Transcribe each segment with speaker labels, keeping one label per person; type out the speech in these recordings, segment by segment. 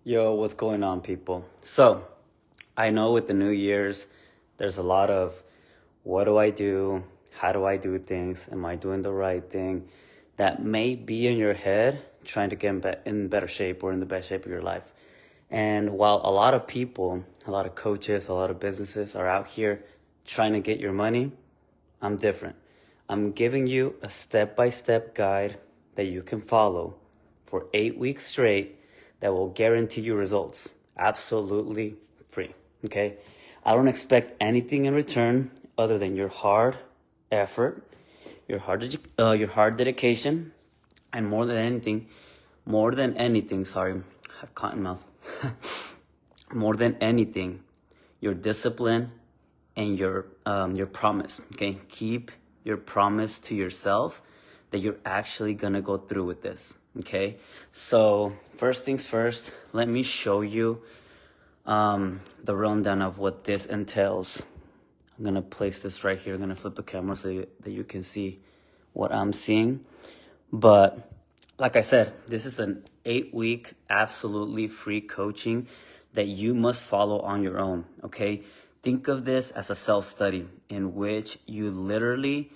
Speaker 1: Yo, what's going on, people? So, I know with the New Year's, there's a lot of what do I do? How do I do things? Am I doing the right thing? That may be in your head trying to get in better shape or in the best shape of your life. And while a lot of people, a lot of coaches, a lot of businesses are out here trying to get your money, I'm different. I'm giving you a step by step guide that you can follow for 8 weeks straight that will guarantee you results absolutely free. Okay? I don't expect anything in return other than your hard effort, your hard dedication, and more than anything, sorry, I have cotton mouth. More than anything, your discipline and your promise. Okay, keep your promise to yourself that you're actually gonna go through with this. Okay, so first things first, let me show you the rundown of what this entails. I'm gonna place this right here. I'm gonna flip the camera so that you can see what I'm seeing. But like I said, this is an 8-week, absolutely free coaching that you must follow on your own, okay? Think of this as a self-study in which you literally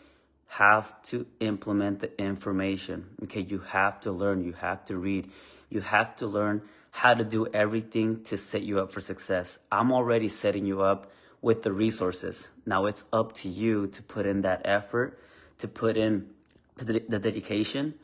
Speaker 1: have to implement the information, okay? You have to learn, you have to read, you have to learn how to do everything to set you up for success. I'm already setting you up with the resources. Now it's up to you to put in that effort, to put in the dedication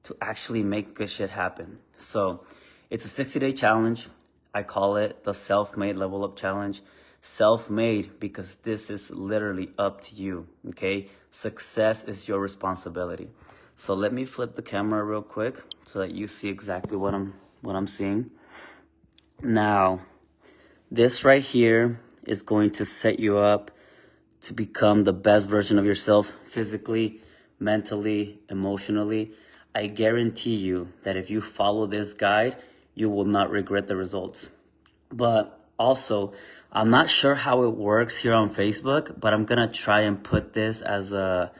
Speaker 1: to actually make good shit happen. So it's a 60-day challenge. I call it the self-made level up challenge. Self-made because this is literally up to you, okay? Success is your responsibility. So let me flip the camera real quick so that you see exactly what I'm seeing. Now, this right here is going to set you up to become the best version of yourself physically, mentally, emotionally. I guarantee you that if you follow this guide, you will not regret the results. But also, I'm not sure how it works here on Facebook, but I'm gonna try and put this as a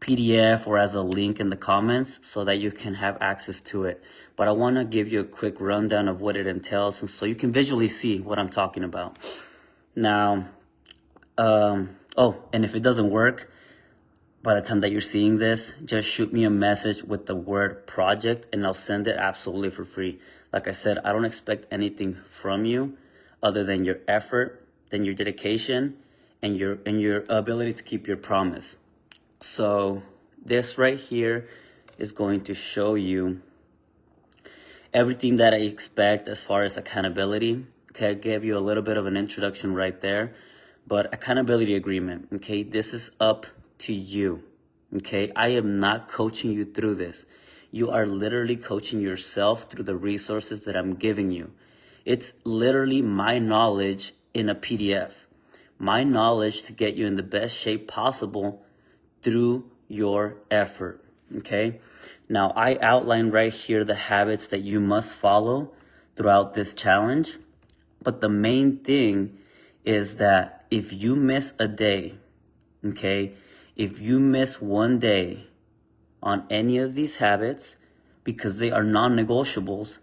Speaker 1: PDF or as a link in the comments so that you can have access to it. But I wanna give you a quick rundown of what it entails so you can visually see what I'm talking about. Now, and if it doesn't work, by the time that you're seeing this, just shoot me a message with the word project and I'll send it absolutely for free. Like I said, I don't expect anything from you other than your effort, than your dedication, and your ability to keep your promise. So this right here is going to show you everything that I expect as far as accountability. Okay, I gave you a little bit of an introduction right there, but accountability agreement. Okay, this is up to you. Okay, I am not coaching you through this. You are literally coaching yourself through the resources that I'm giving you. It's literally my knowledge in a PDF, my knowledge to get you in the best shape possible through your effort. Okay, now I outline right here the habits that you must follow throughout this challenge. But the main thing is that if you miss a day, okay, if you miss one day on any of these habits, because they are non-negotiables,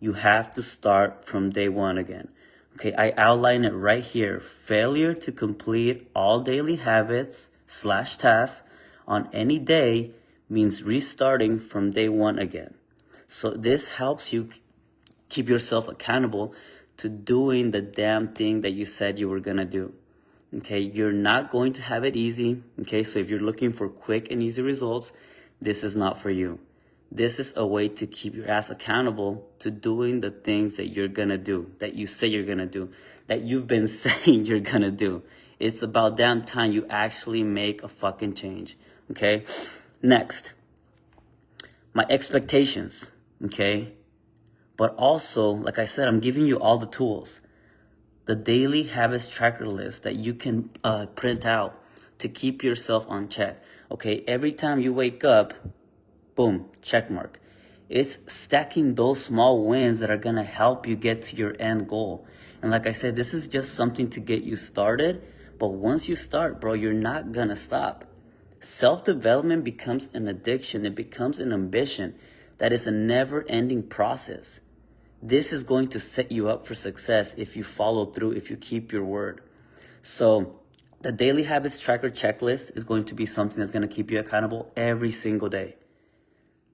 Speaker 1: you have to start from day one again. Okay, I outline it right here. Failure to complete all daily habits / tasks on any day means restarting from day one again. So this helps you keep yourself accountable to doing the damn thing that you said you were gonna do. Okay, you're not going to have it easy. Okay, so if you're looking for quick and easy results, this is not for you. This is a way to keep your ass accountable to doing the things that you're gonna do, that you say you're gonna do, that you've been saying you're gonna do. It's about damn time you actually make a fucking change. Okay, next, my expectations. Okay, but also, like I said, I'm giving you all the tools. The daily habits tracker list that you can print out to keep yourself on check. Okay, every time you wake up, boom, check mark. It's stacking those small wins that are gonna help you get to your end goal. And like I said, this is just something to get you started. But once you start, bro, you're not gonna stop. Self-development becomes an addiction. It becomes an ambition that is a never-ending process. This is going to set you up for success if you follow through, if you keep your word. So the daily habits tracker checklist is going to be something that's going to keep you accountable every single day.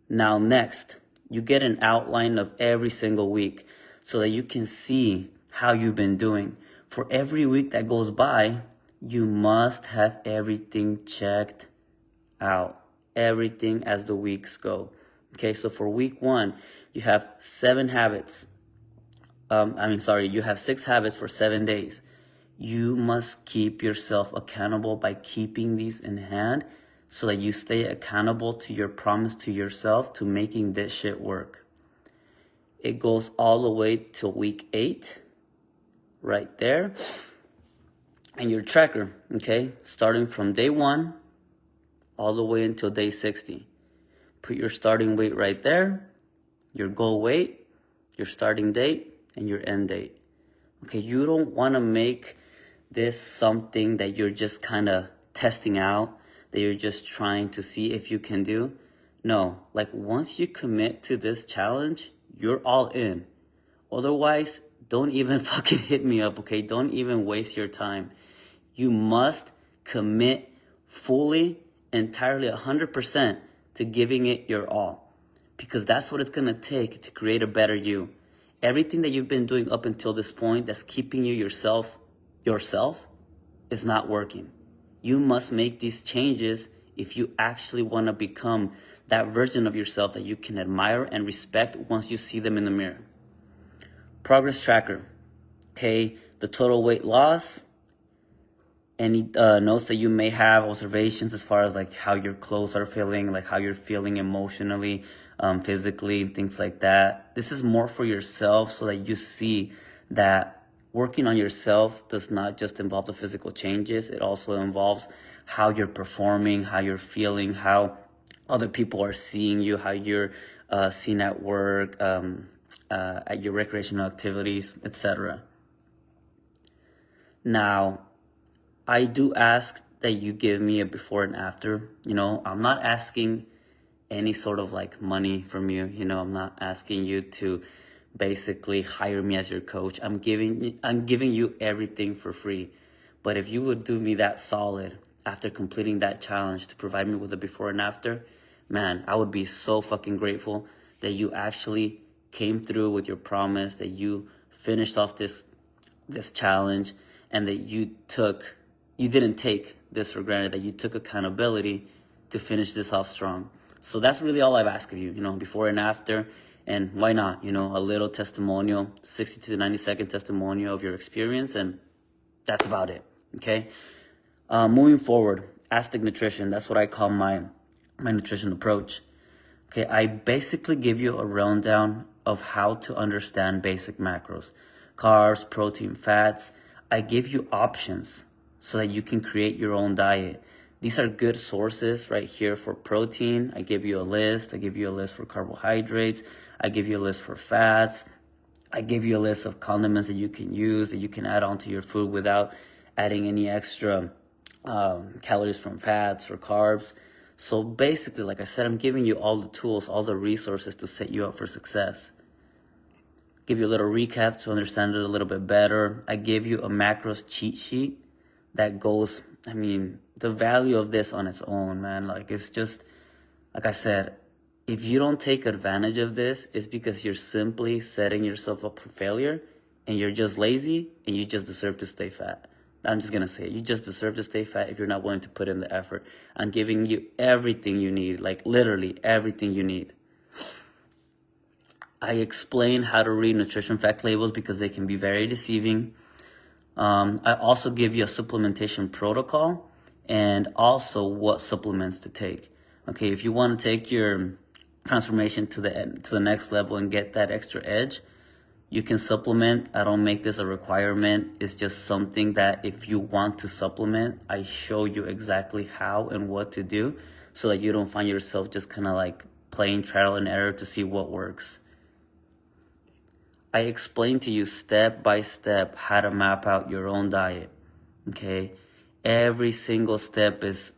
Speaker 1: Now, next, you get an outline of every single week so that you can see how you've been doing. For every week that goes by, you must have everything checked out. Everything as the weeks go. Okay, so for week 1, you have 7 habits. You have 6 habits for 7 days. You must keep yourself accountable by keeping these in hand so that you stay accountable to your promise to yourself to making this shit work. It goes all the way to week 8, right there. And your tracker, okay, starting from day 1 all the way until day 60. Put your starting weight right there, your goal weight, your starting date, and your end date. Okay, you don't want to make this something that you're just kind of testing out, that you're just trying to see if you can do. No, like once you commit to this challenge, you're all in. Otherwise, don't even fucking hit me up, okay? Don't even waste your time. You must commit fully, entirely, 100% to giving it your all. Because that's what it's going to take to create a better you. Everything that you've been doing up until this point that's keeping you yourself is not working. You must make these changes if you actually want to become that version of yourself that you can admire and respect once you see them in the mirror. Progress tracker. Okay, the total weight loss, any notes that you may have, observations as far as like how your clothes are feeling, like how you're feeling emotionally, physically, things like that. This is more for yourself so that you see that working on yourself does not just involve the physical changes. It also involves how you're performing, how you're feeling, how other people are seeing you, how you're seen at work, at your recreational activities, etc. Now, I do ask that you give me a before and after. You know, I'm not asking any sort of like money from you. You know, I'm not asking you to basically hire me as your coach. I'm giving you everything for free. But if you would do me that solid after completing that challenge to provide me with a before and after, man, I would be so fucking grateful that you actually came through with your promise, that you finished off this challenge, and that you didn't take this for granted, that you took accountability to finish this off strong. So that's really all I've asked of you, you know, before and after. And why not, you know, a little testimonial, 60 to 90 second testimonial of your experience. And that's about it, okay? Moving forward, Aztec Nutrition, that's what I call my nutrition approach. Okay, I basically give you a rundown of how to understand basic macros, carbs, protein, fats. I give you options so that you can create your own diet. These are good sources right here for protein. I give you a list. I give you a list for carbohydrates. I give you a list for fats. I give you a list of condiments that you can use, that you can add onto your food without adding any extra calories from fats or carbs. So basically, like I said, I'm giving you all the tools, all the resources to set you up for success. Give you a little recap to understand it a little bit better. I give you a macros cheat sheet that goes, I mean, the value of this on its own, man, like it's just, like I said, if you don't take advantage of this, it's because you're simply setting yourself up for failure and you're just lazy and you just deserve to stay fat. I'm just going to say it. You just deserve to stay fat if you're not willing to put in the effort. I'm giving you everything you need, like literally everything you need. I explain how to read nutrition fact labels because they can be very deceiving. I also give you a supplementation protocol and also what supplements to take. Okay, if you want to take your transformation to the next level and get that extra edge, you can supplement. I don't make this a requirement. It's just something that if you want to supplement, I show you exactly how and what to do so that you don't find yourself just kind of like playing trial and error to see what works. I explain to you step by step how to map out your own diet, okay? Every single step is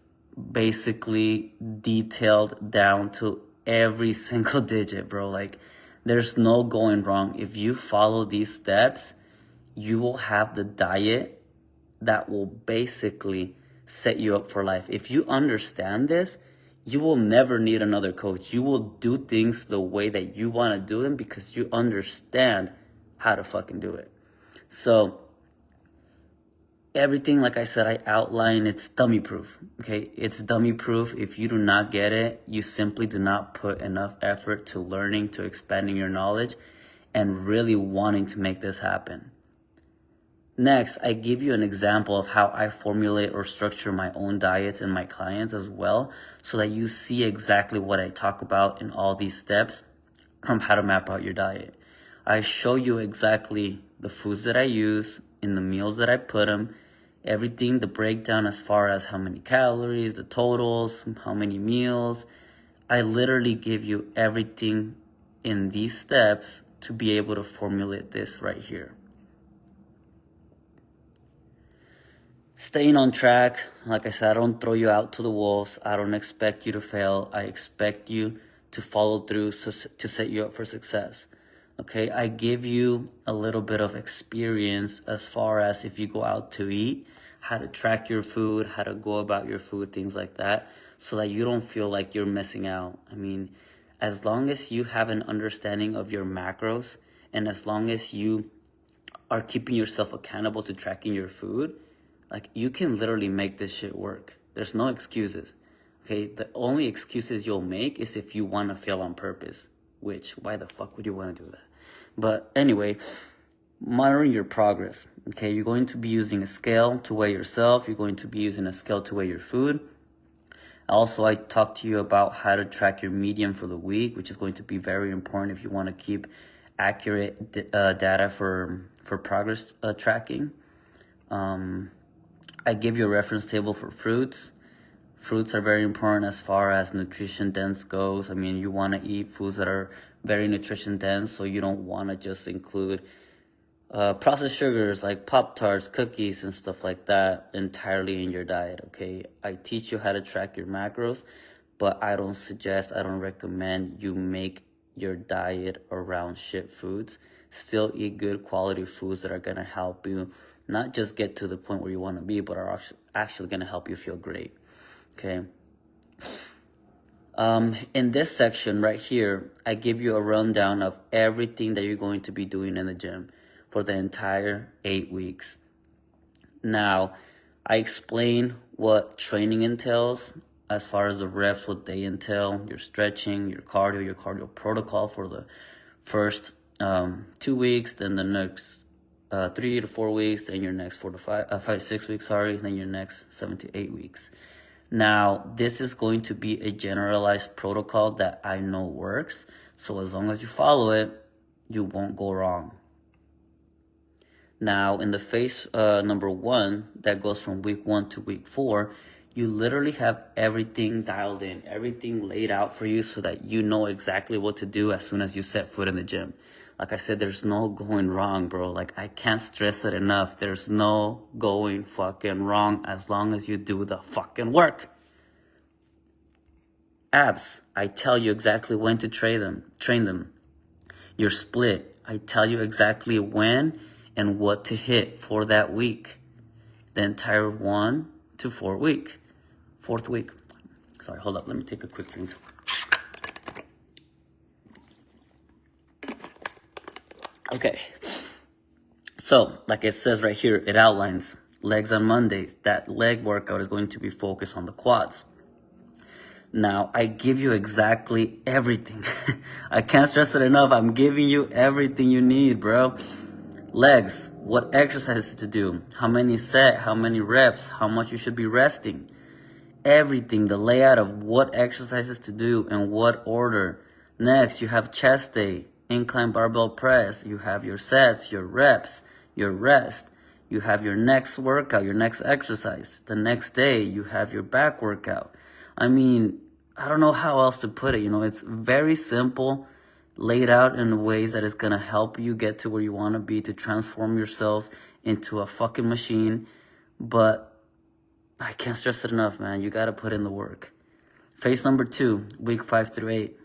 Speaker 1: basically detailed down to every single digit, bro. Like, There's no going wrong. If you follow these steps, you will have the diet that will basically set you up for life. If you understand this, you will never need another coach. You will do things the way that you want to do them because you understand how to fucking do it. So everything, like I said, I outline, it's dummy proof. Okay, it's dummy proof. If you do not get it, you simply do not put enough effort to learning, to expanding your knowledge, and really wanting to make this happen. Next, I give you an example of how I formulate or structure my own diets and my clients as well, so that you see exactly what I talk about in all these steps from how to map out your diet. I show you exactly the foods that I use, in the meals that I put them, everything, the breakdown as far as how many calories, the totals, how many meals. I literally give you everything in these steps to be able to formulate this right here. Staying on track, like I said, I don't throw you out to the wolves. I don't expect you to fail. I expect you to follow through to set you up for success. Okay, I give you a little bit of experience as far as if you go out to eat, how to track your food, how to go about your food, things like that, so that you don't feel like you're missing out. I mean, as long as you have an understanding of your macros, and as long as you are keeping yourself accountable to tracking your food, like, you can literally make this shit work. There's no excuses. Okay, the only excuses you'll make is if you want to fail on purpose, which, why the fuck would you want to do that? But anyway, monitoring your progress. Okay, you're going to be using a scale to weigh yourself. You're going to be using a scale to weigh your food. Also, I talked to you about how to track your median for the week, which is going to be very important if you want to keep accurate data for progress tracking. I give you a reference table for fruits. Fruits are very important as far as nutrition dense goes. I mean, you want to eat foods that are very nutrition dense, so you don't want to just include processed sugars like Pop-Tarts, cookies, and stuff like that entirely in your diet, okay? I teach you how to track your macros, but I don't recommend you make your diet around shit foods. Still eat good quality foods that are going to help you not just get to the point where you want to be, but are actually going to help you feel great, okay? In this section right here, I give you a rundown of everything that you're going to be doing in the gym for the entire 8 weeks. Now, I explain what training entails as far as the reps, what they entail, your stretching, your cardio protocol for the first 2 weeks, then the next 3 to 4 weeks, then your next 5 to 6 weeks, then your next 7 to 8 weeks. Now, this is going to be a generalized protocol that I know works. So as long as you follow it, you won't go wrong. Now, in the phase number 1, that goes from week 1 to week 4, you literally have everything dialed in, everything laid out for you so that you know exactly what to do as soon as you set foot in the gym. Like I said, there's no going wrong, bro. Like, I can't stress it enough. There's no going fucking wrong as long as you do the fucking work. Abs, I tell you exactly when to train them. Your split, I tell you exactly when and what to hit for that week. The entire 1 to 4 week. 4th week. Sorry, hold up. Let me take a quick drink. Okay, so like it says right here, it outlines legs on Mondays. That leg workout is going to be focused on the quads. Now, I give you exactly everything. I can't stress it enough. I'm giving you everything you need, bro. Legs, what exercises to do, how many set, how many reps, how much you should be resting. Everything, the layout of what exercises to do and what order. Next, you have chest day. Incline barbell press, you have your sets, your reps, your rest, you have your next workout, your next exercise. The next day, you have your back workout. I mean, I don't know how else to put it. You know, it's very simple, laid out in ways that is going to help you get to where you want to be, to transform yourself into a fucking machine. But I can't stress it enough, man. You got to put in the work. Phase number 2, week 5 through 8.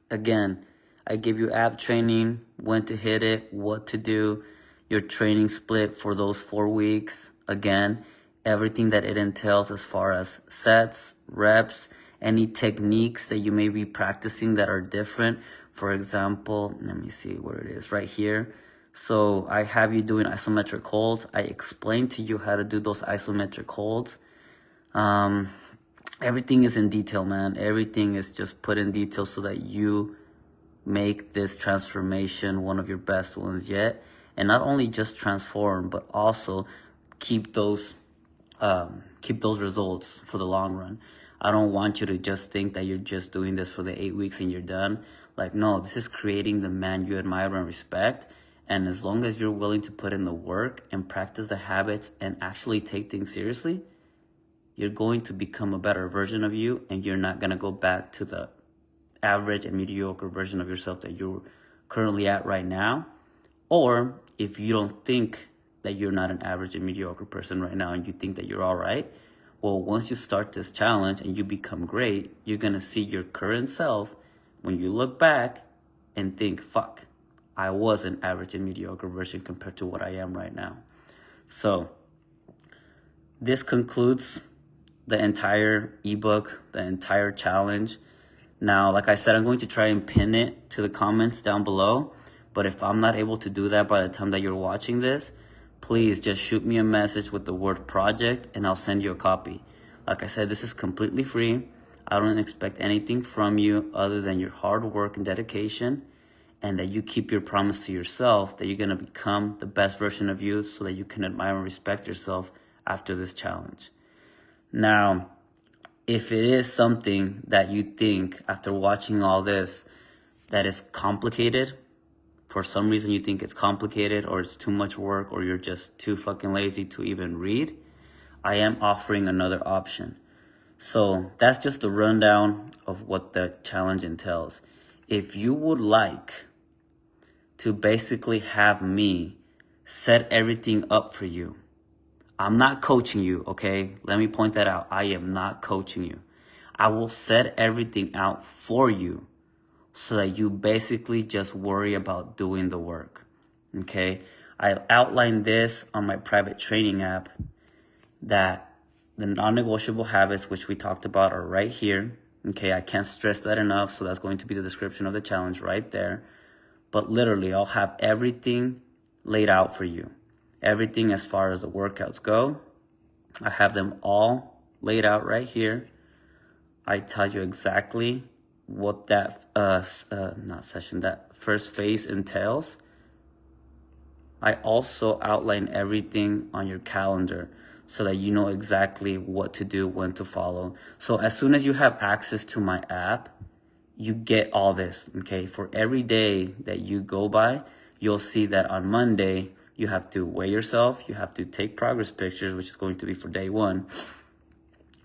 Speaker 1: Again, I give you app training, when to hit it, what to do, your training split for those 4 weeks. Again, everything that it entails as far as sets, reps, any techniques that you may be practicing that are different. For example, let me see where it is, right here. So I have you doing isometric holds. I explain to you how to do those isometric holds. Everything is in detail, man. Everything is just put in detail so that you make this transformation one of your best ones yet. And not only just transform, but also keep those results for the long run. I don't want you to just think that you're just doing this for the 8 weeks and you're done. Like, no, this is creating the man you admire and respect. And as long as you're willing to put in the work and practice the habits and actually take things seriously, you're going to become a better version of you, and you're not going to go back to the average and mediocre version of yourself that you're currently at right now. Or if you don't think that you're not an average and mediocre person right now and you think that you're all right, well, once you start this challenge and you become great, you're going to see your current self when you look back and think, fuck, I was an average and mediocre version compared to what I am right now. So this concludes the entire ebook, the entire challenge. Now, like I said, I'm going to try and pin it to the comments down below. But if I'm not able to do that by the time that you're watching this, please just shoot me a message with the word project and I'll send you a copy. Like I said, this is completely free. I don't expect anything from you other than your hard work and dedication, and that you keep your promise to yourself that you're going to become the best version of you so that you can admire and respect yourself after this challenge. Now, if it is something that you think after watching all this that is complicated, for some reason you think it's complicated or it's too much work or you're just too fucking lazy to even read, I am offering another option. So that's just a rundown of what the challenge entails. If you would like to basically have me set everything up for you, I'm not coaching you, okay? Let me point that out. I am not coaching you. I will set everything out for you so that you basically just worry about doing the work, okay? I outlined this on my private training app, that the non-negotiable habits, which we talked about, are right here, okay? I can't stress that enough, so that's going to be the description of the challenge right there. But literally, I'll have everything laid out for you. Everything as far as the workouts go, I have them all laid out right here. I tell you exactly what that that first phase entails. I also outline everything on your calendar so that you know exactly what to do, when to follow. So as soon as you have access to my app, you get all this, okay? For every day that you go by, you'll see that on Monday, you have to weigh yourself, you have to take progress pictures, which is going to be for day 1.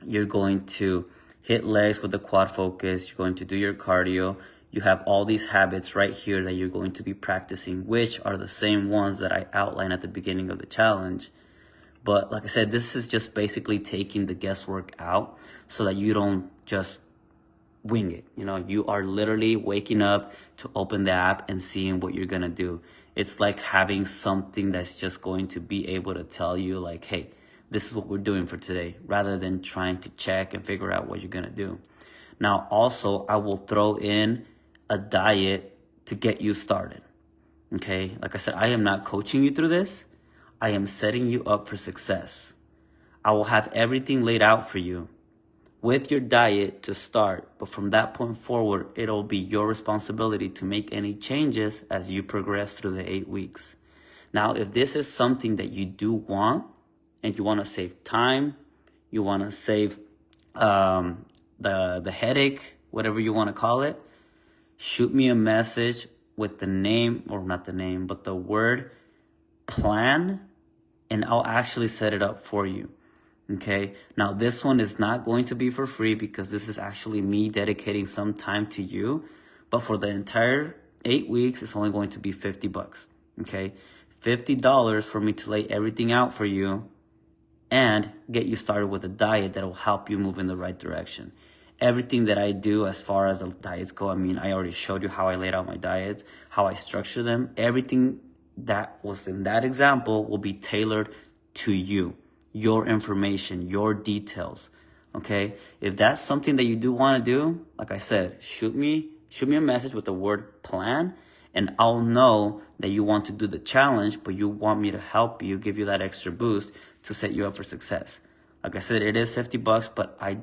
Speaker 1: You're going to hit legs with the quad focus, you're going to do your cardio. You have all these habits right here that you're going to be practicing, which are the same ones that I outlined at the beginning of the challenge. But like I said, this is just basically taking the guesswork out so that you don't just wing it. You know, you are literally waking up to open the app and seeing what you're going to do. It's like having something that's just going to be able to tell you like, hey, this is what we're doing for today, rather than trying to check and figure out what you're going to do. Now, also, I will throw in a diet to get you started. Okay. Like I said, I am not coaching you through this. I am setting you up for success. I will have everything laid out for you with your diet to start. But from that point forward, it'll be your responsibility to make any changes as you progress through the 8 weeks. Now, if this is something that you do want, and you want to save time, you want to save the headache, whatever you want to call it, shoot me a message with the name, or not the name, but the word plan, and I'll actually set it up for you. Okay, now this one is not going to be for free because this is actually me dedicating some time to you. But for the entire 8 weeks, it's only going to be $50. Okay, $50 for me to lay everything out for you and get you started with a diet that will help you move in the right direction. everything that I do as far as the diets go. I mean, I already showed you how I laid out my diets, how I structure them. Everything that was in that example will be tailored to you, your information, your details. Okay? If that's something that you do want to do, like I said, shoot me a message with the word plan, and I'll know that you want to do the challenge, but you want me to help you, give you that extra boost to set you up for success. Like I said, it is $50, but I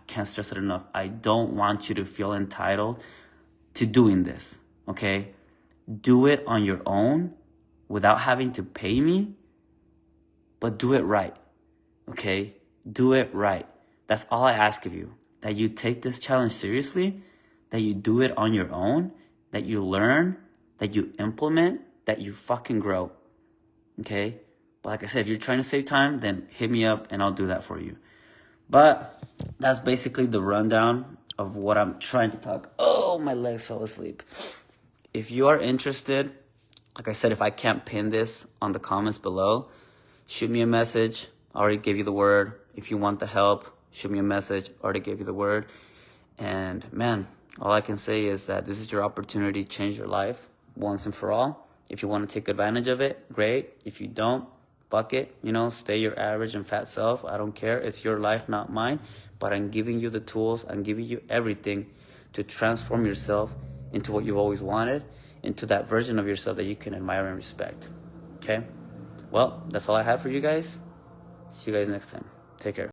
Speaker 1: can't stress it enough. I don't want you to feel entitled to doing this, okay? Do it on your own without having to pay me, but do it right, okay? Do it right. That's all I ask of you, that you take this challenge seriously, that you do it on your own, that you learn, that you implement, that you fucking grow, okay? But like I said, if you're trying to save time, then hit me up and I'll do that for you. But that's basically the rundown of what I'm trying to talk. Oh, my legs fell asleep. If you are interested, like I said, if I can't pin this on the comments below, shoot me a message. I already gave you the word. If you want the help, shoot me a message. I already gave you the word. And man, all I can say is that this is your opportunity to change your life once and for all. If you want to take advantage of it, great. If you don't, fuck it, stay your average and fat self. I don't care. It's your life, not mine. But I'm giving you the tools. I'm giving you everything to transform yourself into what you've always wanted, into that version of yourself that you can admire and respect. Okay? Well, that's all I have for you guys. See you guys next time. Take care.